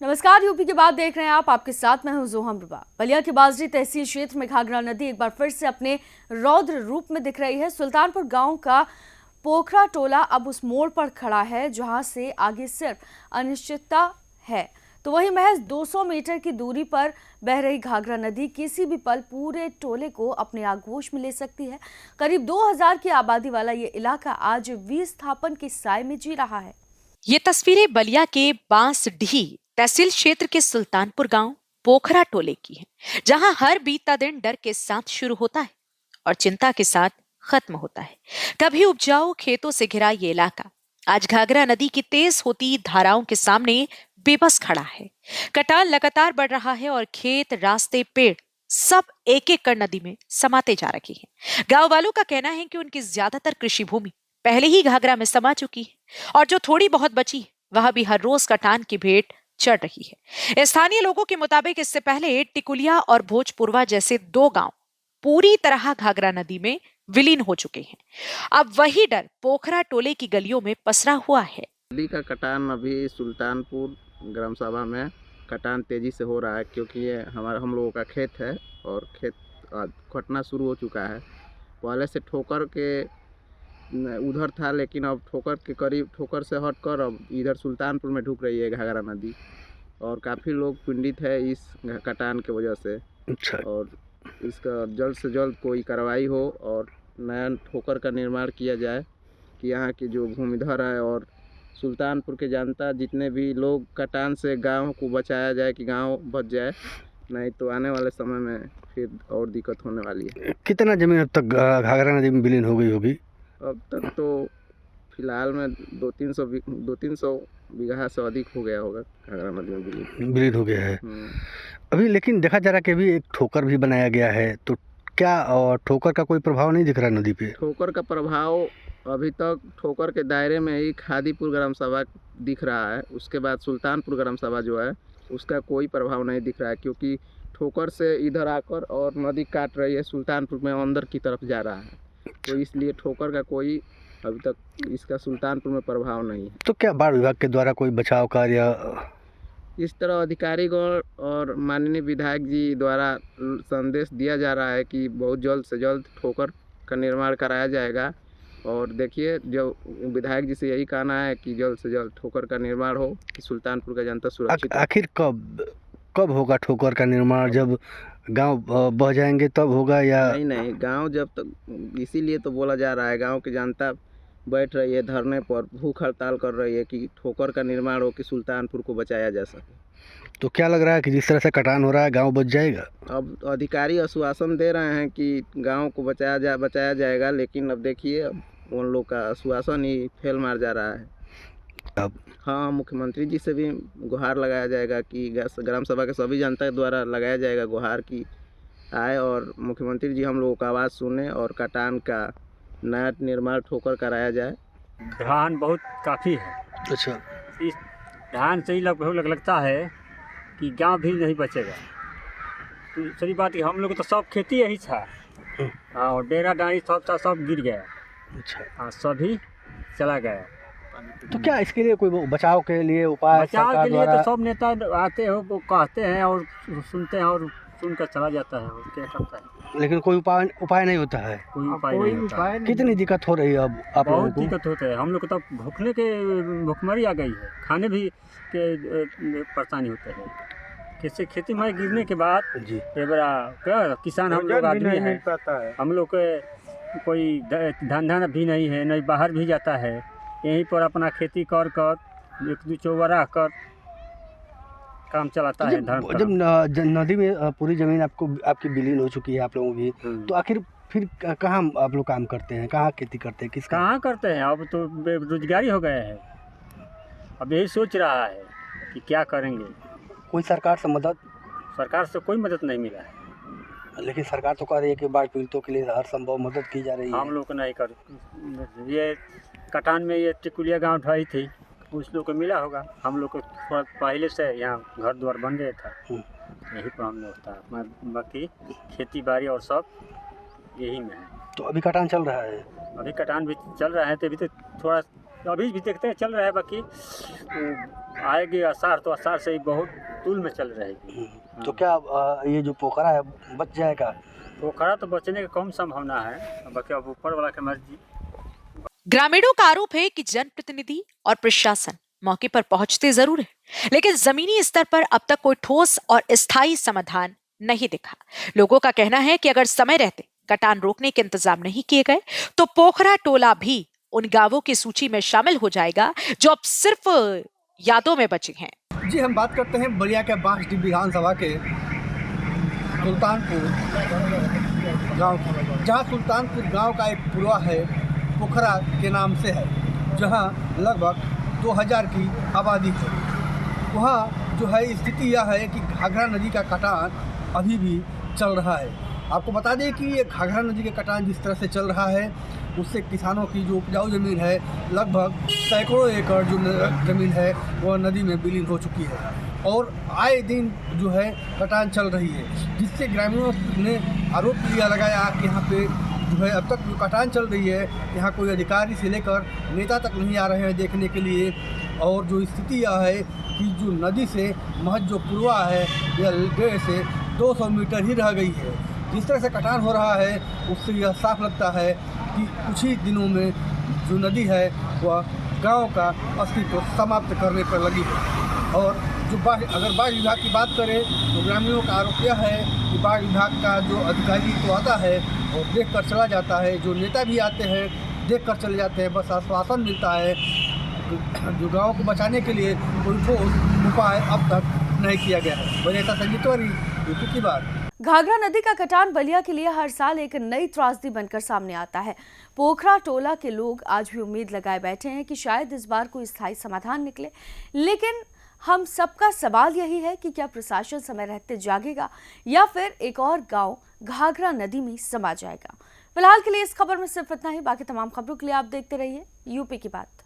नमस्कार। यूपी के बाद देख रहे हैं आप, आपके साथ मैं हूं जोहम रुबा। बलिया के बाजरी तहसील क्षेत्र में घाघरा नदी एक बार फिर से अपने रौद्र रूप में दिख रही है। सुल्तानपुर गांव का पोखरा टोला अब उस मोड़ पर खड़ा है जहां से आगे सिर्फ अनिश्चितता है, तो वहीं महज 200 मीटर की दूरी पर बह रही घाघरा नदी किसी भी पल पूरे टोले को अपने आगोश में ले सकती है। करीब 2000 की आबादी वाला ये इलाका आज विस्थापन के साए में जी रहा है। ये तस्वीरें बलिया के बांसडीह तहसील क्षेत्र के सुल्तानपुर गांव पोखरा टोले की हैं, जहां हर बीता दिन डर के साथ शुरू होता है और चिंता के साथ खत्म होता है। कभी उपजाऊ खेतों से घिरा ये इलाका आज घाघरा नदी की तेज होती धाराओं के सामने बेबस खड़ा है। कटान लगातार बढ़ रहा है और खेत, रास्ते, पेड़ सब एक एक कर नदी में समाते जा रहे हैं। गांव वालों का कहना है कि उनकी ज्यादातर कृषि भूमि पहले ही घाघरा में समा चुकी है और जो थोड़ी बहुत बची है वह भी हर रोज कटान की भेंट चढ़ रही है। स्थानीय लोगों के मुताबिक इससे पहले टिकुलिया और भोजपुरवा जैसे 2 गांव पूरी तरह घाघरा नदी में विलीन हो चुके हैं। अब वही डर पोखरा टोले की गलियों में पसरा हुआ है। नदी का कटान अभी सुल्तानपुर ग्राम सभा में कटान तेजी से हो रहा है, क्योंकि ये हम लोगों का खेत है और खेत कटना शुरू हो चुका है। पहले से ठोकर के उधर था, लेकिन अब ठोकर के करीब, ठोकर से हटकर अब इधर सुल्तानपुर में ढुक रही है घाघरा नदी और काफ़ी लोग पीड़ित है इस कटान के वजह से। अच्छा। और इसका जल्द से जल्द कोई कार्रवाई हो और नया ठोकर का निर्माण किया जाए कि यहाँ की जो भूमिधर है और सुल्तानपुर के जनता जितने भी लोग कटान से गांव को बचाया जाए कि गांव बच जाए, नहीं तो आने वाले समय में फिर और दिक्कत होने वाली है। कितना जमीन अब तक घाघरा नदी में विलीन हो गई होगी? अब तक तो फिलहाल में 200-300 बीघा से अधिक हो गया होगा घाघरा नदी में विलीन हो गया है अभी। लेकिन देखा जा रहा है कि अभी एक ठोकर भी बनाया गया है, तो क्या ठोकर का कोई प्रभाव नहीं दिख रहा नदी पे? ठोकर का प्रभाव अभी तक ठोकर के दायरे में ही खादीपुर ग्राम सभा दिख रहा है। उसके बाद सुल्तानपुर ग्राम सभा जो है उसका कोई प्रभाव नहीं दिख रहा है, क्योंकि ठोकर से इधर आकर और नदी काट रही है, सुल्तानपुर में अंदर की तरफ जा रहा है, तो इसलिए ठोकर का कोई अभी तक इसका सुल्तानपुर में प्रभाव नहीं है। तो क्या बाढ़ विभाग के द्वारा कोई बचाव कार्य इस तरह अधिकारीगण और माननीय विधायक जी द्वारा संदेश दिया जा रहा है कि बहुत जल्द से जल्द ठोकर का निर्माण कराया जाएगा। और देखिए, जो विधायक जी से यही कहना है कि जल्द से जल्द ठोकर का निर्माण हो कि सुल्तानपुर का जनता सुरक्षित। आखिर कब होगा ठोकर का निर्माण? जब गांव बह जाएंगे तब होगा या नहीं, गांव जब तक, इसीलिए तो बोला जा रहा है, गांव की जनता बैठ रही है धरने पर, भूख हड़ताल कर रही है कि ठोकर का निर्माण हो कि सुल्तानपुर को बचाया जा सके। तो क्या लग रहा है कि जिस तरह से कटान हो रहा है गांव बच जाएगा? अब अधिकारी आश्वासन दे रहे हैं कि गांव को बचाया जाएगा, लेकिन अब देखिए, अब उन लोग का आश्वासन ही फेल मार जा रहा है। अब हाँ, मुख्यमंत्री जी से भी गुहार लगाया जाएगा कि ग्राम सभा के सभी जनता द्वारा लगाया जाएगा गुहार की आए और मुख्यमंत्री जी हम लोगों का आवाज़ सुने और कटान का नया निर्माण ठोकर कराया जाए। धान बहुत काफ़ी है। अच्छा। इस धान से ही लगता है कि गांव भी नहीं बचेगा। तो सही बात है, हम लोग तो सब खेती यही था। हाँ, और डेरा डांडी सब गिर गया। अच्छा। हाँ, सभी चला गया। तो क्या इसके लिए कोई बचाव के लिए उपाय? बचाव के लिए तो सब नेता आते हो, वो कहते हैं और सुनते हैं और सुनकर चला जाता है, और क्या करता है। लेकिन कोई उपाय नहीं होता है। कोई उपाय नहीं होता है। कितनी दिक्कत हो रही है अब आप लोगों बहुत को? दिक्कत होता है। हम लोग को तो भूखमरी आ गई है, खाने भी के परेशानी होता है। कैसे खेती में गिरने के बाद जी ये बड़ा क्या किसान हम लोग आदमी हैं, हम लोग के कोई धंधा भी नहीं है, नहीं बाहर भी जाता है, यहीं पर अपना खेती कर 1-2 चौबरा कर काम चलाता है। जब नदी में पूरी जमीन आपकी विलीन हो चुकी है आप लोगों की, तो आखिर फिर कहाँ आप लोग काम करते हैं? कहाँ खेती करते हैं? कहाँ करते हैं? अब तो बेरोजगारी हो गया है। अब यही सोच रहा है कि क्या करेंगे। कोई सरकार से मदद? सरकार से कोई मदद नहीं मिला है। लेकिन सरकार तो कह रही है कि बाढ़ पीड़ितों के लिए हर संभव मदद की जा रही है। हम लोग को नहीं कर, ये कटान में ये टिकुलिया गांव ढाई थी, उस लोग को मिला होगा। हम लोग को थोड़ा पहले से यहाँ घर द्वार बन गया था, यही पर हम लोग था। बाकी खेती बाड़ी और सब यही में है। तो अभी कटान चल रहा है? अभी कटान भी चल रहा है, तो अभी तो थोड़ा तो अभी भी देखते हैं चल रहा है, बाकी आएगी आसार तो आसार से ही बहुत तूल में चल रहेगी। तो क्या ये जो पोखरा है बच जाएगा? पोखरा तो बचने की कम संभावना है, बाकी अब ऊपर वाला की मर्जी। ग्रामीणों का आरोप है कि जनप्रतिनिधि और प्रशासन मौके पर पहुंचते जरूर है, लेकिन जमीनी स्तर पर अब तक कोई ठोस और स्थायी समाधान नहीं दिखा। लोगों का कहना है कि अगर समय रहते कटान रोकने के इंतजाम नहीं किए गए तो पोखरा टोला भी उन गांवों की सूची में शामिल हो जाएगा जो अब सिर्फ यादों में बचे हैं। जी, हम बात करते हैं बलिया के बांसडीह विधानसभा के सुल्तानपुर गांव की, जहां सुल्तानपुर गांव का एक पुरवा है पोखरा के नाम से है, जहां लगभग 2000 की आबादी है। वहां जो है स्थिति यह है कि घाघरा नदी का कटान अभी भी चल रहा है। आपको बता दें कि ये घाघरा नदी का कटान जिस तरह से चल रहा है उससे किसानों की जो उपजाऊ ज़मीन है लगभग सैकड़ों एकड़ जो ज़मीन है वह नदी में विलीन हो चुकी है और आए दिन जो है कटान चल रही है, जिससे ग्रामीणों ने आरोप लगाया कि यहाँ पे जो है अब तक जो कटान चल रही है यहाँ कोई अधिकारी से लेकर नेता तक नहीं आ रहे हैं देखने के लिए। और जो स्थिति यह है कि जो नदी से महज जो पुरवा है यह 150 से 200 मीटर ही रह गई है। जिस तरह से कटान हो रहा है उससे यह साफ लगता है कि कुछ ही दिनों में जो नदी है वह गांव का अस्तित्व समाप्त करने पर लगी है। और जो अगर बाढ़ विभाग की बात करें तो ग्रामीणों का आरोप यह है कि बाढ़ विभाग का जो अधिकारी तो आता है और देख कर चला जाता है, जो नेता भी आते हैं देख कर चले जाते हैं, बस आश्वासन मिलता है। जो गांव को बचाने के लिए कोई ठोस उपाय अब तक नहीं किया गया है। वही ऐसा संगीतवारी यूपी की बात। घाघरा नदी का कटान बलिया के लिए हर साल एक नई त्रासदी बनकर सामने आता है। पोखरा टोला के लोग आज भी उम्मीद लगाए बैठे हैं कि शायद इस बार कोई स्थायी समाधान निकले, लेकिन हम सबका सवाल यही है कि क्या प्रशासन समय रहते जागेगा या फिर एक और गांव घाघरा नदी में समा जाएगा। फिलहाल के लिए इस खबर में सिर्फ इतना ही। बाकी तमाम खबरों के लिए आप देखते रहिए यूपी की बात।